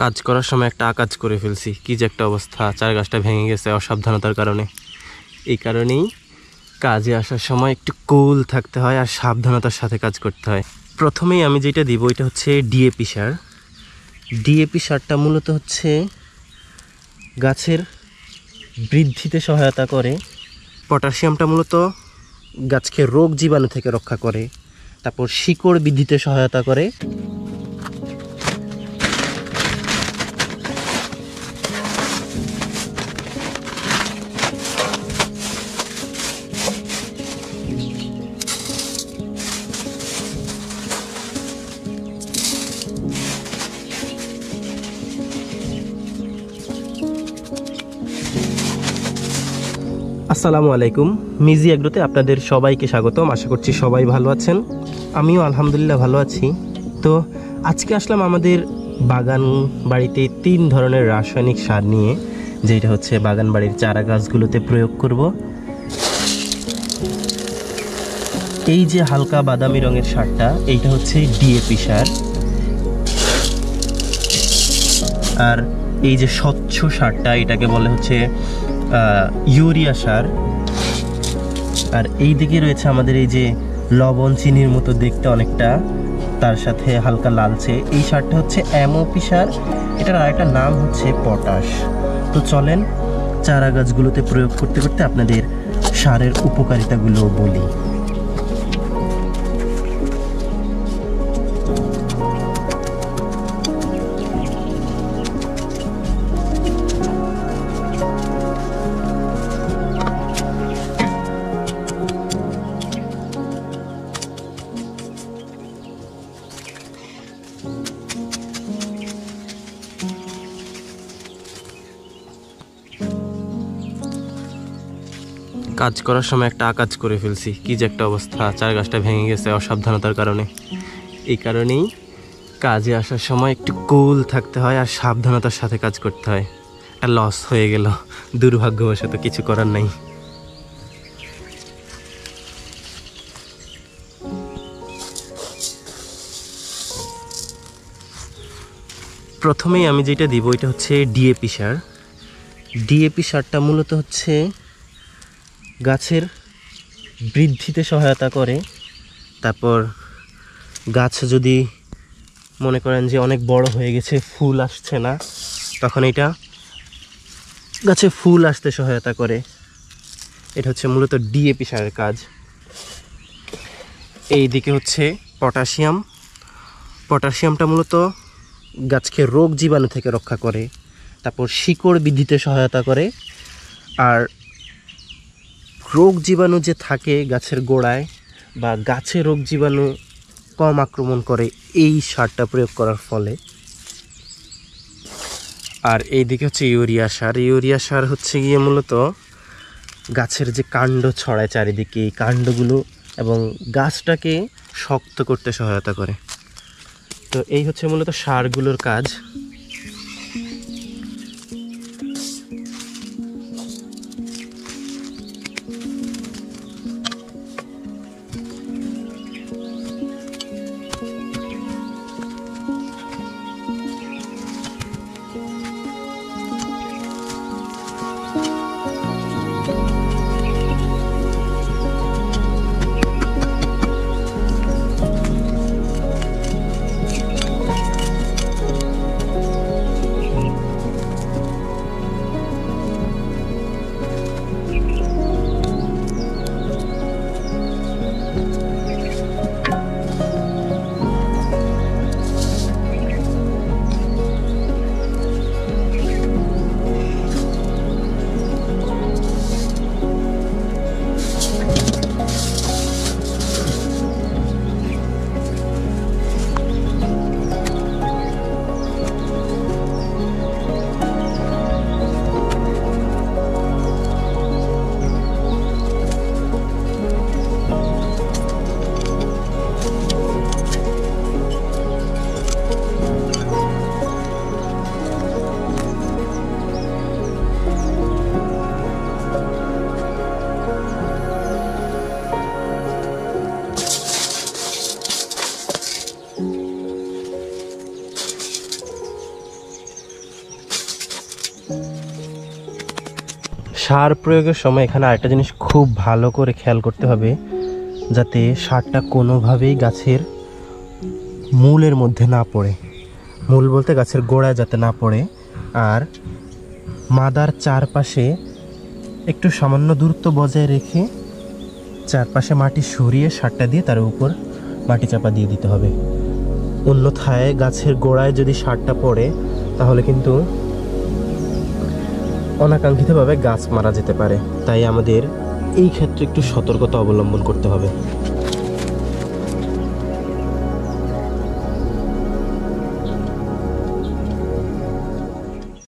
কাজ করার সময় একটা আকাজ করে ফেলছি, কি যে একটা অবস্থা। চার গাছটা ভেঙে গেছে অসাবধানতার কারণে। এই কারণেই কাজে আসার সময় একটু কুল থাকতে হয় আর সাবধানতার সাথে কাজ করতে হয়। প্রথমেই আমি যেটা দিব এটা হচ্ছে ডিএপি সার। ডিএপি সারটা মূলত হচ্ছে গাছের বৃদ্ধিতে সহায়তা করে। পটাশিয়ামটা মূলত গাছকে রোগ জীবাণু থেকে রক্ষা করে। তারপর শিকড় বৃদ্ধিতে সহায়তা করে। আসসালামু আলাইকুম, মিজি এগ্রোতে আপনাদের সবাইকে স্বাগতম। আশা করছি সবাই ভালো আছেন, আমিও আলহামদুলিল্লাহ ভালো আছি। তো আজকে আসলাম আমাদের বাগান বাড়িতে 3 ধরনের রাসায়নিক সার নিয়ে, যেটা হচ্ছে বাগান বাড়ির চারা গাছগুলোতে প্রয়োগ করব। এই যে হালকা বাদামি রঙের সারটা, এইটা হচ্ছে ডিএপি সার। আর এই যে স্বচ্ছ সারটা, এটাকে বলে হচ্ছে ইউরিয়া সার। আর এই দিকে রয়েছে আমাদের এই যে লবণ চিনির মতো দেখতে অনেকটা, তার সাথে হালকা লালচে, এই সারটা হচ্ছে এমওপি সার। এটার আরেকটা নাম হচ্ছে পটাশ। তো চলেন চারা গাছগুলোতে প্রয়োগ করতে করতে আপনাদের সারের উপকারিতাগুলো বলি। কাজ করার সময় একটা আকাজ করে ফেলছি, কি যে একটা অবস্থা। চার গাছটা ভেঙে গেছে অসাবধানতার কারণে। এই কারণেই কাজে আসার সময় একটু কুল থাকতে হয় আর সাবধানতার সাথে কাজ করতে হয়। আর লস হয়ে গেল, দুর্ভাগ্যবশত কিছু করার নাই। প্রথমেই আমি যেটা দিব এটা হচ্ছে ডিএপি সার। ডিএপি সারটা মূলত হচ্ছে গাছের বৃদ্ধিতে সহায়তা করে। তারপর গাছ যদি মনে করেন যে অনেক বড় হয়ে গেছে, ফুল আসছে না, তখন এটা গাছে ফুল আসতে সহায়তা করে। এটা হচ্ছে মূলত ডিএপি সারের কাজ। এই দিকে হচ্ছে পটাশিয়াম। পটাশিয়ামটা মূলত গাছকে রোগ জীবাণু থেকে রক্ষা করে। তারপর শিকড় বৃদ্ধিতে সহায়তা করে। আর রোগ জীবাণু যে থাকে গাছের গোড়ায়, বা গাছে রোগ জীবাণু কম আক্রমণ করে এই সারটা প্রয়োগ করার ফলে। আর এই দিকে হচ্ছে ইউরিয়া সার। ইউরিয়া সার হচ্ছে গিয়ে মূলত গাছের যে কাণ্ড ছড়ায় চারিদিকে, এই কাণ্ডগুলো এবং গাছটাকে শক্ত করতে সহায়তা করে। তো এই হচ্ছে মূলত সারগুলোর কাজ। সার প্রয়োগের সময় এখানে আরেকটা জিনিস খুব ভালো করে খেয়াল করতে হবে, যাতে সারটা কোনোভাবেই গাছের মূলের মধ্যে না পড়ে। মূল বলতে গাছের গোড়ায় যাতে না পড়ে। আর মাদার চারপাশে একটু সামান্য দূরত্ব বজায় রেখে চারপাশে মাটি সরিয়ে সারটা দিয়ে তার উপর মাটি চাপা দিয়ে দিতে হবে। অন্যথায় গাছের গোড়ায় যদি সারটা পড়ে তাহলে কিন্তু অনাকাঙ্ক্ষিতভাবে গাছ মারা যেতে পারে। তাই আমাদের এই ক্ষেত্রে একটু সতর্কতা অবলম্বন করতে হবে।